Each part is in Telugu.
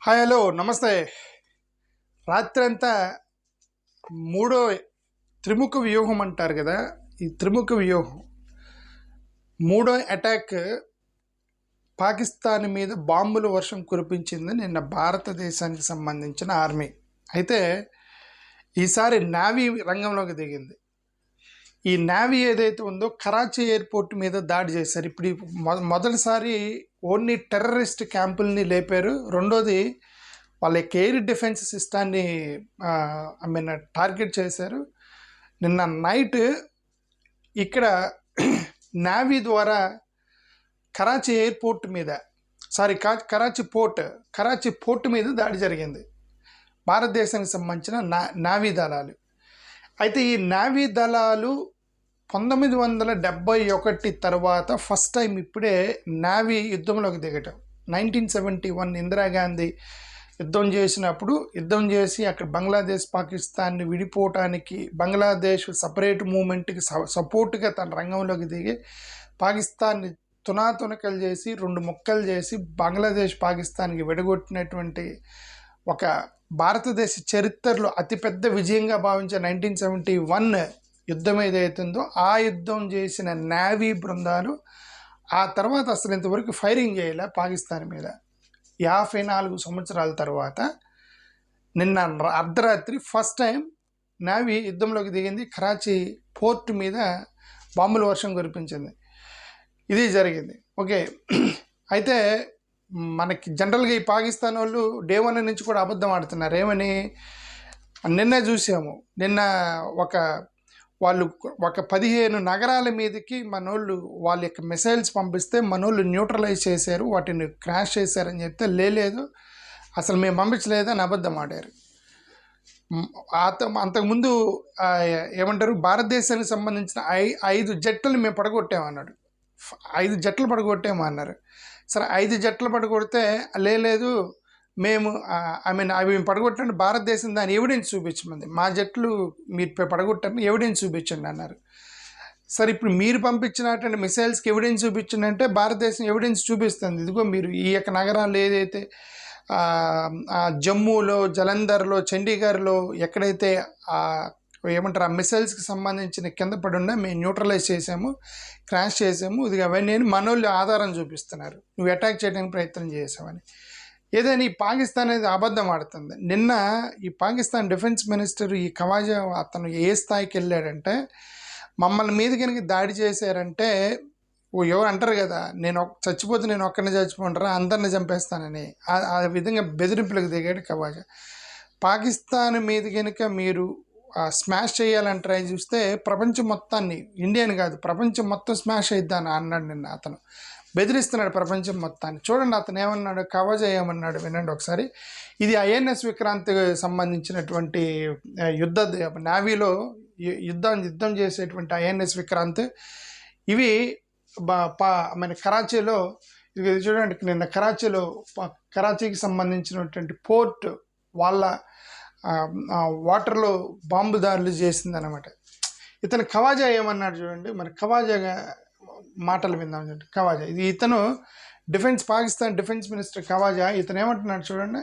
హాయ్ హలో నమస్తే. రాత్రంతా మూడో త్రిముఖ వ్యూహం అంటారు కదా, ఈ త్రిముఖ వ్యూహం మూడో అటాక్ పాకిస్తాన్ మీద బాంబుల వర్షం కురిపించింది నిన్న భారతదేశానికి సంబంధించిన ఆర్మీ. అయితే ఈసారి నావీ రంగంలోకి దిగింది. ఈ నావీ ఏదైతే ఉందో కరాచీ ఎయిర్పోర్ట్ మీద దాడి చేశారు. ఇప్పుడు మొదటిసారి ఓన్లీ టెర్రరిస్ట్ క్యాంపుల్ని లేపారు. రెండోది వాళ్ళ ఎయిర్ డిఫెన్స్ సిస్టాన్ని టార్గెట్ చేశారు. నిన్న నైట్ ఇక్కడ నావీ ద్వారా కరాచీ ఎయిర్పోర్ట్ మీద కరాచీ పోర్ట్ మీద దాడి జరిగింది భారతదేశానికి సంబంధించిన నావీ దళాలు. అయితే ఈ నావీ దళాలు 1971 తర్వాత ఫస్ట్ టైం ఇప్పుడే నావీ యుద్ధంలోకి దిగటం. 1971 ఇందిరాగాంధీ యుద్ధం చేసి అక్కడ బంగ్లాదేశ్ పాకిస్తాన్ని విడిపోవటానికి బంగ్లాదేశ్ సపరేట్ మూమెంట్కి సపోర్ట్గా తన రంగంలోకి దిగి పాకిస్తాన్ని తునాతునకలు చేసి 2 ముక్కలు చేసి బంగ్లాదేశ్ పాకిస్తాన్కి విడగొట్టినటువంటి ఒక భారతదేశ చరిత్రలో అతిపెద్ద విజయంగా భావించే 1971 యుద్ధం ఏదైతుందో ఆ యుద్ధం చేసిన నావీ బృందాలు ఆ తర్వాత అసలు ఇంతవరకు ఫైరింగ్ చేయలే పాకిస్తాన్ మీద. 54 సంవత్సరాల తర్వాత నిన్న అర్ధరాత్రి ఫస్ట్ టైం నావీ యుద్ధంలోకి దిగింది. కరాచీ పోర్ట్ మీద బాంబుల వర్షం కురిపించింది. ఇది జరిగింది. ఓకే, అయితే మనకి జనరల్గా ఈ పాకిస్తాన్ వాళ్ళు డే 1 నుంచి కూడా అబద్ధం ఆడుతున్నారు. ఏమని నిన్న చూసాము. నిన్న వాళ్ళు ఒక 15 నగరాల మీదకి మనోళ్ళు వాళ్ళ యొక్క మిసైల్స్ పంపిస్తే మనోళ్ళు న్యూట్రలైజ్ చేశారు, వాటిని క్రాష్ చేశారని చెప్తే లేదు అసలు మేము పంపించలేదని అబద్ధం ఆడారు. అంతకుముందు ఏమంటారు, భారతదేశానికి సంబంధించిన 5 జట్లు మేము పడగొట్టామన్నాడు. 5 జట్లు పడగొట్టామన్నారు. సరే 5 జట్లు పడగొడితే లేదు మేము అవి పడగొట్టండి, భారతదేశం దాని ఎవిడెన్స్ చూపించమంది. మా జట్లు మీరు పడగొట్టండి, ఎవిడెన్స్ చూపించండి అన్నారు. సరే ఇప్పుడు మీరు పంపించినటువంటి మిసైల్స్కి ఎవిడెన్స్ చూపించండి అంటే భారతదేశం ఎవిడెన్స్ చూపిస్తుంది. ఇదిగో మీరు ఈ యొక్క నగరాల్లో ఏదైతే జమ్మూలో, జలంధర్లో, చండీగఢ్లో ఎక్కడైతే ఏమంటారు ఆ మిసైల్స్కి సంబంధించిన కింద పడి ఉన్నా మేము న్యూట్రలైజ్ చేసాము, క్రాష్ చేసాము, ఇది అవన్నీ మనోళ్ళు ఆధారం చూపిస్తున్నారు, నువ్వు అటాక్ చేయడానికి ప్రయత్నం చేసామని. ఏదైనా ఈ పాకిస్తాన్ అనేది అబద్ధం ఆడుతుంది. నిన్న ఈ పాకిస్తాన్ డిఫెన్స్ మినిస్టర్ ఈ ఖవాజా అతను ఏ స్థాయికి వెళ్ళాడంటే, మమ్మల్ని మీద కనుక దాడి చేశారంటే ఎవరు అంటారు కదా, నేను చచ్చిపోతే నేను ఒక్కరిని చచ్చిపోంటారా, అందరిని చంపేస్తానని ఆ విధంగా బెదిరింపులకు దిగాడు ఖవాజా. పాకిస్తాన్ మీద కనుక మీరు స్మాష్ చేయాలని ట్రై చూస్తే ప్రపంచం మొత్తాన్ని, ఇండియాని కాదు ప్రపంచం మొత్తం స్మాష్ అయిద్దాను అన్నాడు నిన్న. అతను బెదిరిస్తున్నాడు ప్రపంచం మొత్తాన్ని. చూడండి అతను ఏమన్నాడు, ఖవాజా ఏమన్నాడు వినండి ఒకసారి. ఇది ఐఎన్ఎస్ విక్రాంత్ సంబంధించినటువంటి నావీలో యుద్ధం చేసేటువంటి ఐఎన్ఎస్ విక్రాంత్. ఇవి మన కరాచీలో, ఇది చూడండి నిన్న కరాచీకి సంబంధించినటువంటి పోర్ట్ వాళ్ళ వాటర్లో బాంబు దాడులు చేసిందనమాట. ఇతను ఖవాజా ఏమన్నాడు చూడండి, మరి ఖవాజాగా మాటలు విందాం. ఖవాజా ఇది ఇతను పాకిస్తాన్ డిఫెన్స్ మినిస్టర్ ఖవాజా. ఇతను ఏమంటున్నాడు చూడండి.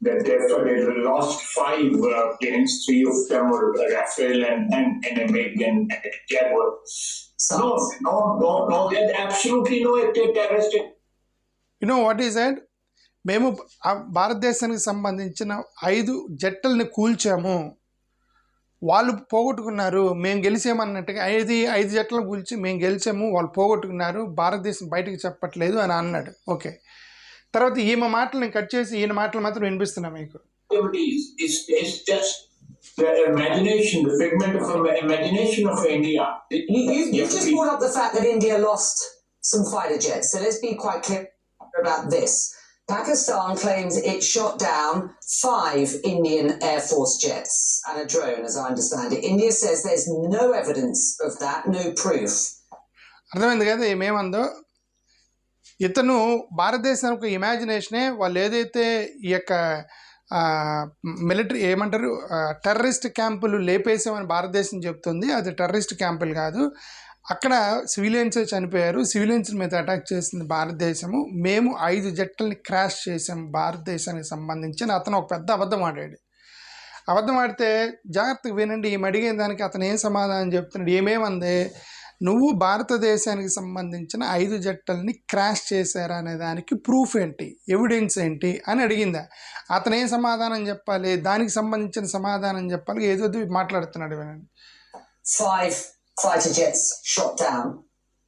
That they lost 5 planes, 3 of them were Rafale and MiG and Jaguar. No, there's absolutely no terrorist. You know what he said? మేము భారతదేశానికి సంబంధించిన 5 జట్లని కూల్చాము, వాళ్ళు పోగొట్టుకున్నారు, మేము గెలిచామన్నట్టుగా 5 జట్లను కూల్చి మేము గెలిచాము, వాళ్ళు పోగొట్టుకున్నారు, భారతదేశం బయటకు చెప్పట్లేదు అని అన్నాడు. ఓకే, తర్వాత ఈమె మాటలు నేను కట్ చేసి ఈయన మాటలు మాత్రం వినిపిస్తున్నా మీకు. It's just the imagination, the figment of imagination of India. You just brought up the fact that India lost some fighter jets, so let's be quite clear about this. Pakistan claims it shot down 5 Indian Air Force jets and a drone, as I understand it. India says there's no evidence of that, no proof. అర్థమైంది కదా ఏమేమందో. ఇతను భారతదేశానికి ఇమాజినేషనే. వాళ్ళు ఏదైతే ఈ యొక్క మిలిటరీ ఏమంటారు టెర్రరిస్ట్ క్యాంపులు లేపేసామని భారతదేశం చెప్తుంది, అది టెర్రరిస్ట్ క్యాంపులు కాదు. అక్కడ సివిలియన్సే చనిపోయారు. సివిలియన్స్ మీద అటాక్ చేసింది భారతదేశము. మేము 5 జట్లని క్రాష్ చేసాం భారతదేశానికి సంబంధించి అని అతను ఒక పెద్ద అబద్ధం ఆడాడు. అబద్ధం ఆడితే జాగ్రత్తగా వినండి. ఈమె అడిగిన దానికి అతను ఏం సమాధానం చెప్తున్నాడు. ఏమేమంది, నువ్వు భారతదేశానికి సంబంధించిన 5 జట్లని క్రాష్ చేశారా అనే దానికి ప్రూఫ్ ఏంటి, ఎవిడెన్స్ ఏంటి అని అడిగిందా. అతను ఏం సమాధానం చెప్పాలి, దానికి సంబంధించిన సమాధానం చెప్పాలి, ఏదో మాట్లాడుతున్నాడు. వినండి. 5 fighter jets shot down.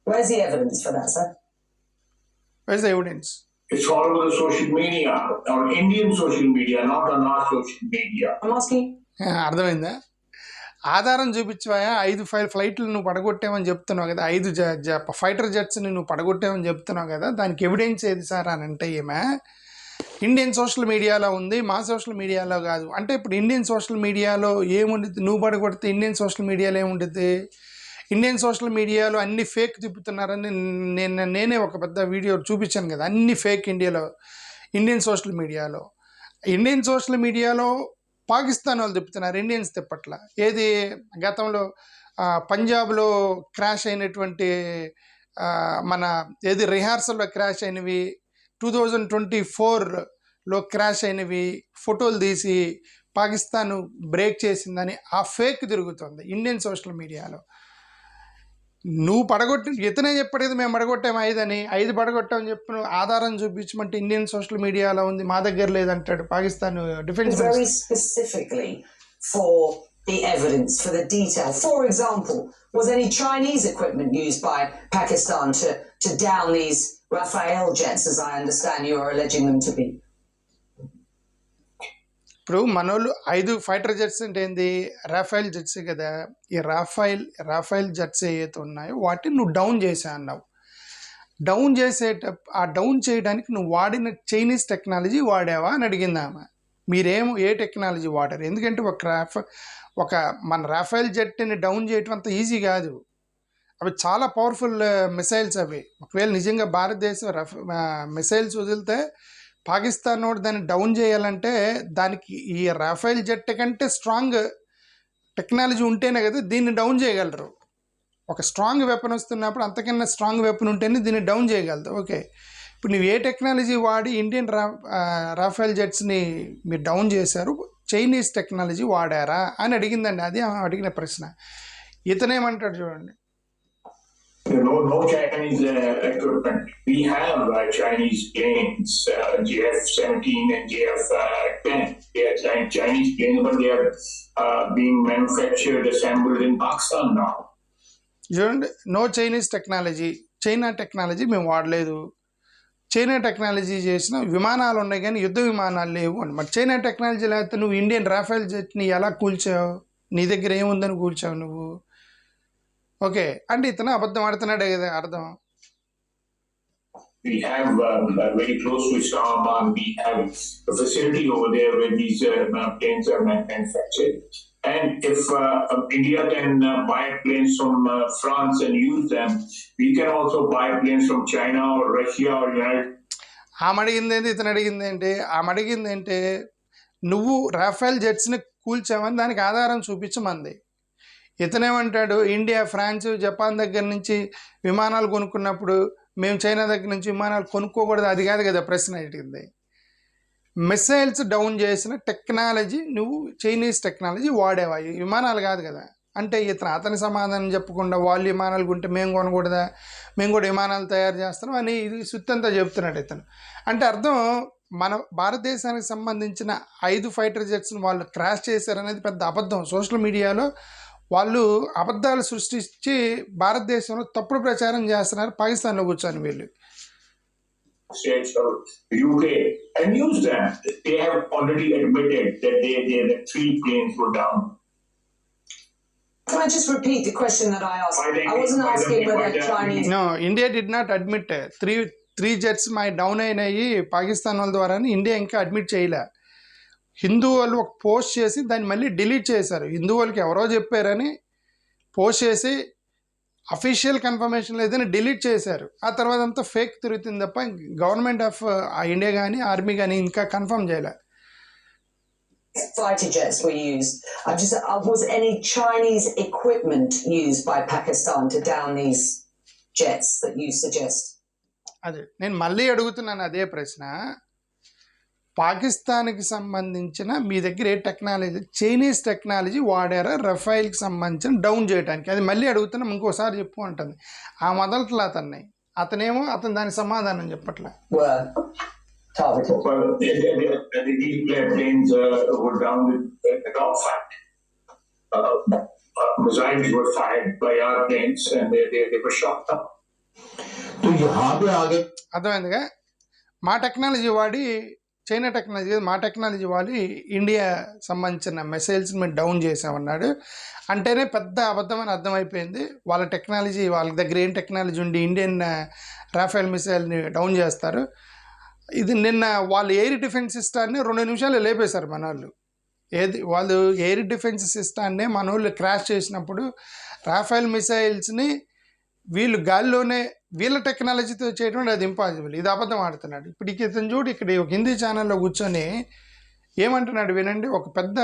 Where's the evidence for that, sir? Where's the evidence? It's all over the social media, on Indian social media, not on our social media. I'm asking. అర్థమైందా? ఆధారం చూపించవా? 5 ఫ్లైట్లు నువ్వు పడగొట్టావని చెప్తున్నావు కదా, 5 ఫైటర్ జెట్స్ని నువ్వు పడగొట్టావని చెప్తున్నావు కదా, దానికి ఎవిడెన్స్ ఏది సార్ అని అంటే ఏమే ఇండియన్ సోషల్ మీడియాలో ఉంది, మా సోషల్ మీడియాలో కాదు. అంటే ఇప్పుడు ఇండియన్ సోషల్ మీడియాలో ఏముంటుంది, నువ్వు పడగొడితే ఇండియన్ సోషల్ మీడియాలో ఏముంటుంది? ఇండియన్ సోషల్ మీడియాలో అన్ని ఫేక్ తిప్పుతున్నారని నేనే ఒక పెద్ద వీడియో చూపించాను కదా, అన్ని ఫేక్ ఇండియన్ సోషల్ మీడియాలో పాకిస్తాన్ వాళ్ళు తిప్పుతున్నారు, ఇండియన్స్ తిప్పట్ల. ఏది గతంలో పంజాబ్లో క్రాష్ అయినటువంటి మన ఏది రిహార్సల్లో క్రాష్ అయినవి, 2024లో క్రాష్ అయినవి ఫోటోలు తీసి పాకిస్తాన్ బ్రేక్ చేసిందని ఆ ఫేక్ తిరుగుతుంది ఇండియన్ సోషల్ మీడియాలో. నువ్వు పడగొట్టి ఇతనే చెప్పలేదు మేము పడగొట్టాము 5 అని, 5 పడగొట్టామని చెప్పి ఆధారం చూపించమంటే ఇండియన్ సోషల్ మీడియాలో ఉంది, మా దగ్గర లేదంటాడు Pakistan defence Very minister. specifically for the evidence, for the detail. For example, was any Chinese equipment used by Pakistan to down these Rafale jets, as I understand you are alleging them to be? ఇప్పుడు మనోళ్ళు 5 ఫైటర్ జెట్స్ అంటే ఏంది, రాఫైల్ జెట్స్ కదా. ఈ రాఫైల్ జెట్స్ ఏవైతే ఉన్నాయో వాటిని నువ్వు డౌన్ చేసా అన్నావు. డౌన్ చేయడానికి నువ్వు వాడిన చైనీస్ టెక్నాలజీ వాడావా అని అడిగింది ఆమె. ఏ టెక్నాలజీ వాడారు? ఎందుకంటే ఒక మన రాఫైల్ జెట్ని డౌన్ చేయటం అంత ఈజీ కాదు. అవి చాలా పవర్ఫుల్ మిసైల్స్ అవి. ఒకవేళ నిజంగా భారతదేశం మిసైల్స్ వదిలితే పాకిస్తాన్ వాడు దాన్ని డౌన్ చేయాలంటే దానికి ఈ రాఫైల్ జెట్ కంటే స్ట్రాంగ్ టెక్నాలజీ ఉంటేనే కదా దీన్ని డౌన్ చేయగలరు. ఒక స్ట్రాంగ్ వెపన్ వస్తున్నప్పుడు అంతకన్నా స్ట్రాంగ్ వెపన్ ఉంటేనే దీన్ని డౌన్ చేయగలదు. ఓకే, ఇప్పుడు నువ్వు ఏ టెక్నాలజీ వాడి ఇండియన్ రాఫైల్ జెట్స్ని మీరు డౌన్ చేశారు, చైనీస్ టెక్నాలజీ వాడారా అని అడిగిందండి. అది అడిగిన ప్రశ్న. ఇతనేమంటాడు చూడండి. No Chinese equipment. We have Chinese planes, JF-17 and JF-10. They are Chinese planes, but they are being manufactured, assembled in Pakistan now. చూడండి, no Chinese technology, China technology మేము వాడలేదు. చైనా టెక్నాలజీ చేసిన విమానాలు ఉన్నాయి కానీ యుద్ధ విమానాలు లేవు అని. మరి చైనా టెక్నాలజీ లేకపోతే నువ్వు ఇండియన్ రాఫైల్ జెట్ని ఎలా కూల్చావు? నీ దగ్గర ఏముందని కూల్చావు నువ్వు? ఓకే అంటే ఇతను అబద్ధం ఆడుతున్నాడే కదా అర్థం. We have very close to Islamabad, we have a facility over there where these planes are manufactured. And if India can buy planes from France and use them, we can also buy planes from China or Russia or United. ఆమె అడిగింది ఏంటి, నువ్వు రాఫైల్ జెట్స్ని కూల్చామని దానికి ఆధారం చూపించమంది. ఇతనేమంటాడు, ఇండియా, ఫ్రాన్స్, జపాన్ దగ్గర నుంచి విమానాలు కొనుక్కున్నప్పుడు మేము చైనా దగ్గర నుంచి విమానాలు కొనుక్కోకూడదు. అది కాదు కదా ప్రశ్న అడిగింది. మిసైల్స్ డౌన్ చేసిన టెక్నాలజీ నువ్వు చైనీస్ టెక్నాలజీ వాడేవా? విమానాలు కాదు కదా అంటే అతని సమాధానం చెప్పకుండా వాళ్ళు విమానాలు కొంటే మేము కొనకూడదా, మేము కూడా విమానాలు తయారు చేస్తున్నాం అని ఇది సుత్తంతా చెప్తున్నాడు ఇతను. అంటే అర్థం మన భారతదేశానికి సంబంధించిన 5 ఫైటర్ జెట్స్ని వాళ్ళు క్రాష్ చేశారనేది పెద్ద అబద్ధం. సోషల్ మీడియాలో వాళ్ళు అబద్ధాలు సృష్టించి భారతదేశంలో తప్పుడు ప్రచారం చేస్తున్నారు. పాకిస్తాన్లో కూర్చొని వీళ్ళు States of UK and use them. They have already admitted that the 3 planes were down. Can I just repeat the question that I asked? I wasn't asking whether Chinese. No, India did not admit 3 jets మా డౌన్ అయినాయి పాకిస్తాన్ వాళ్ళ ద్వారా అని ఇండియా ఇంకా అడ్మిట్ చేయలే. హిందూ వాళ్ళు ఒక పోస్ట్ చేసి దాన్ని మళ్ళీ డిలీట్ చేశారు. హిందూ వాళ్ళకి ఎవరో చెప్పారని పోస్ట్ చేసి అఫీషియల్ కన్ఫర్మేషన్ లేదని డిలీట్ చేశారు. ఆ తర్వాత అంతా ఫేక్ తిరుగుతుంది తప్ప గవర్నమెంట్ ఆఫ్ ఇండియా కానీ ఆర్మీ కానీ ఇంకా కన్ఫర్మ్ చేయలే. fighter jets were used. I'm just, was any Chinese equipment used by Pakistan to down these jets that you suggest? అదే నేను మళ్ళీ అడుగుతున్నాను అదే ప్రశ్న. పాకిస్తాన్కి సంబంధించిన మీ దగ్గర ఏ టెక్నాలజీ, చైనీస్ టెక్నాలజీ వాడారా రఫైల్కి సంబంధించిన డౌన్ చేయడానికి? అది మళ్ళీ అడుగుతున్నాం, ఇంకోసారి చెప్పు అంటుంది. ఆ మొదట్లో అతనేమో దానికి సమాధానం చెప్పట్లే. Were targeted. Well, the E-plane planes were down with a dogfight. Missiles were fired by our planes and they were shot up. तो यहाँ पे आगे అర్థమైందిగా? మా టెక్నాలజీ వాడి, చైనా టెక్నాలజీ మా టెక్నాలజీ వాడి ఇండియా సంబంధించిన మిసైల్స్ని మేము డౌన్ చేసామన్నాడు. అంటేనే పెద్ద అబద్ధమని అర్థమైపోయింది. వాళ్ళ టెక్నాలజీ, వాళ్ళ దగ్గర ఏం టెక్నాలజీ ఉండి ఇండియన్ రాఫెల్ మిసైల్ని డౌన్ చేస్తారు. ఇది నిన్న వాళ్ళు ఎయిర్ డిఫెన్స్ సిస్టాన్ని 2 నిమిషాలు లేపేశారు మన వాళ్ళు. వాళ్ళు ఎయిర్ డిఫెన్స్ సిస్టాన్ని మన వాళ్ళు క్రాష్ చేసినప్పుడు రాఫెల్ మిసైల్స్ని వీళ్ళు గాల్లోనే వీళ్ళ టెక్నాలజీతో చేయడం అది ఇంపాసిబుల్. ఇది అబద్ధం ఆడుతున్నాడు. ఇప్పుడు ఇతను చూడు, ఇక్కడ ఒక హిందీ ఛానల్లో కూర్చొని ఏమంటున్నాడు వినండి. ఒక పెద్ద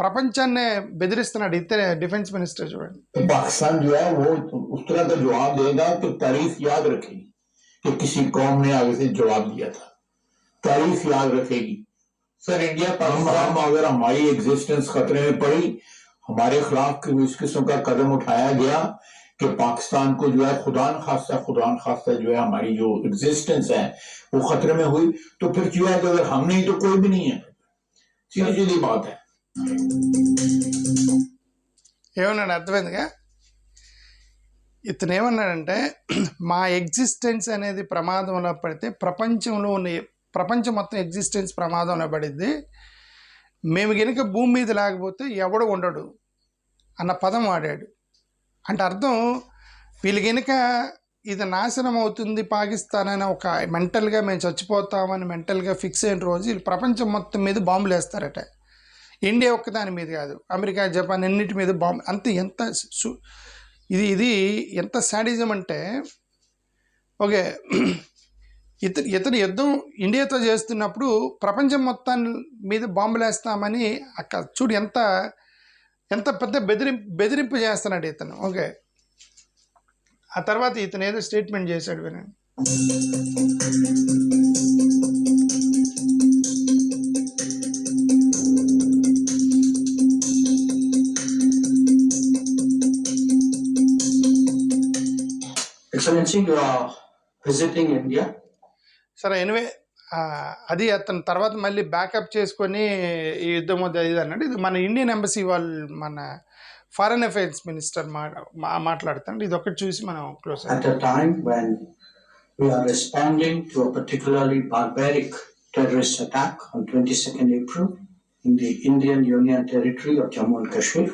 ప్రపంచాన్నే బెదిరిస్తున్నాడు ఇతనే డిఫెన్స్ మినిస్టర్. చూడండి, पाकिस्तान जो है वो उस तरह का जवाब देगा कि तारीफ याद रखेगी कि किसी कौम ने आगे से जवाब दिया था, तारीफ याद रखेगी. सर इंडिया पाकिस्तान अगर हमारी एग्जिस्टेंस खतरे में पड़ी, हमारे खिलाफ इस किस्म का कदम उठाया गया कि पाकिस्तान को जो है खुदा न खास्ता जो है हमारी जो एग्जिस्टेंस है वो खतरे में हुई, तो फिर जो है अगर हम नहीं तो कोई भी नहीं है. सीधी सीधी बात है. ఏమన్నాడు అర్థమైందిగా? ఇతను ఏమన్నాడంటే మా ఎగ్జిస్టెన్స్ అనేది ప్రమాదంలో పడితే ప్రపంచం మొత్తం ఎగ్జిస్టెన్స్ ప్రమాదంలో పడిద్ది. మేము కనుక భూమి మీద లేకపోతే ఎవడు ఉండడు అన్న పదం వాడాడు. అంటే అర్థం వీళ్ళు కనుక ఇది నాశనం అవుతుంది పాకిస్తాన్ అని ఒక మెంటల్గా మేము చచ్చిపోతామని మెంటల్గా ఫిక్స్ అయిన రోజు వీళ్ళు ప్రపంచం మొత్తం మీద బాంబులు వేస్తారట. ఇండియా ఒక్కదాని మీద కాదు, అమెరికా, జపాన్ అన్నిటి మీద బాంబు. అంతే. ఇది ఎంత శాడిజం అంటే, ఓకే ఇతను యుద్ధం ఇండియాతో చేస్తున్నప్పుడు ప్రపంచం మొత్తాన్ని మీద బాంబులు వేస్తామని అక్కడ చూడు ఎంత పెద్ద బెదిరింపు చేస్తున్నాడు ఇతను. ఓకే, ఆ తర్వాత ఇతను ఏదో స్టేట్మెంట్ చేశాడు వినండి. Excellency, you are visiting India. సరే, ఎనివే అది అతను తర్వాత మళ్ళీ బ్యాకప్ చేసుకొని ఈ యుద్ధం ఇది అన్నాడు. ఇది మన ఇండియన్ ఎంబసీ వాళ్ళు, మన ఫారెన్ అఫైర్స్ మినిస్టర్ మాట్లాడుతాడు. ఇది ఒకటి చూసి మనం close. At a time when we are responding to a particularly barbaric terrorist attack on 22nd April in the Indian Union Territory of Jammu and Kashmir,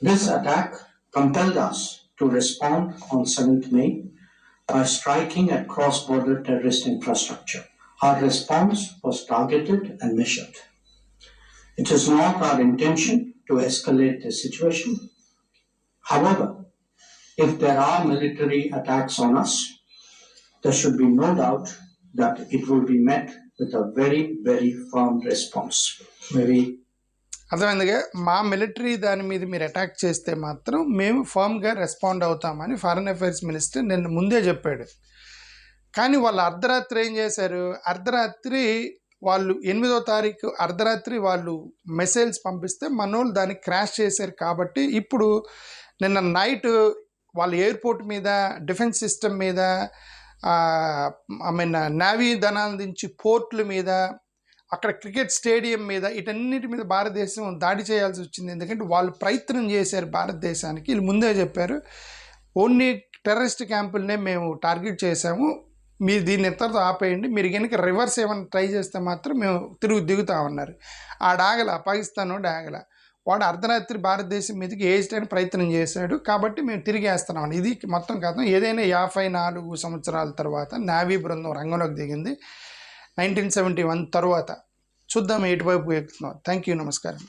this attack compelled us to respond on 7th May by striking at cross-border terrorist infrastructure. Our response was targeted and measured. It is not our intention to escalate the situation. However, if there are military attacks on us, there should be no doubt that it will be met with a very, very firm response. అర్థమైందిగా? మా మిలిటరీ దాని మీద మీరు అటాక్ చేస్తే మాత్రం మేము ఫర్మ్గా రెస్పాండ్ అవుతామని ఫారెన్ అఫైర్స్ మినిస్టర్ నిన్న ముందే చెప్పాడు. కానీ వాళ్ళు అర్ధరాత్రి ఏం చేశారు? అర్ధరాత్రి వాళ్ళు 8వ తారీఖు అర్ధరాత్రి వాళ్ళు మిసైల్స్ పంపిస్తే మనోళ్ళు దాన్ని క్రాష్ చేశారు. కాబట్టి ఇప్పుడు నిన్న నైట్ వాళ్ళు ఎయిర్పోర్ట్ మీద, డిఫెన్స్ సిస్టమ్ మీద, నేవీ దళాల నుంచి పోర్టుల మీద, అక్కడ క్రికెట్ స్టేడియం మీద, వీటన్నిటి మీద భారతదేశం దాడి చేయాల్సి వచ్చింది. ఎందుకంటే వాళ్ళు ప్రయత్నం చేశారు భారతదేశానికి. వీళ్ళు ముందే చెప్పారు, ఓన్లీ టెర్రరిస్ట్ క్యాంపులనే మేము టార్గెట్ చేసాము, మీరు దీన్ని ఇతరుతో ఆపేయండి, మీరు కనుక రివర్స్ ఏమైనా ట్రై చేస్తే మాత్రం మేము దిగుతామన్నారు. పాకిస్తాన్ ఆగల. వాడు అర్ధరాత్రి భారతదేశం మీదకి వేయడానికి ప్రయత్నం చేశాడు. కాబట్టి మేము తిరిగి వేస్తున్నాం. ఇది మొత్తం కథ. ఏదైనా 54 సంవత్సరాల తర్వాత నేవీ బృందం రంగంలోకి దిగింది 1971 తర్వాత. చూద్దాం ఎటువైపు ఎక్కుతున్నాం. థ్యాంక్ యూ, నమస్కారం.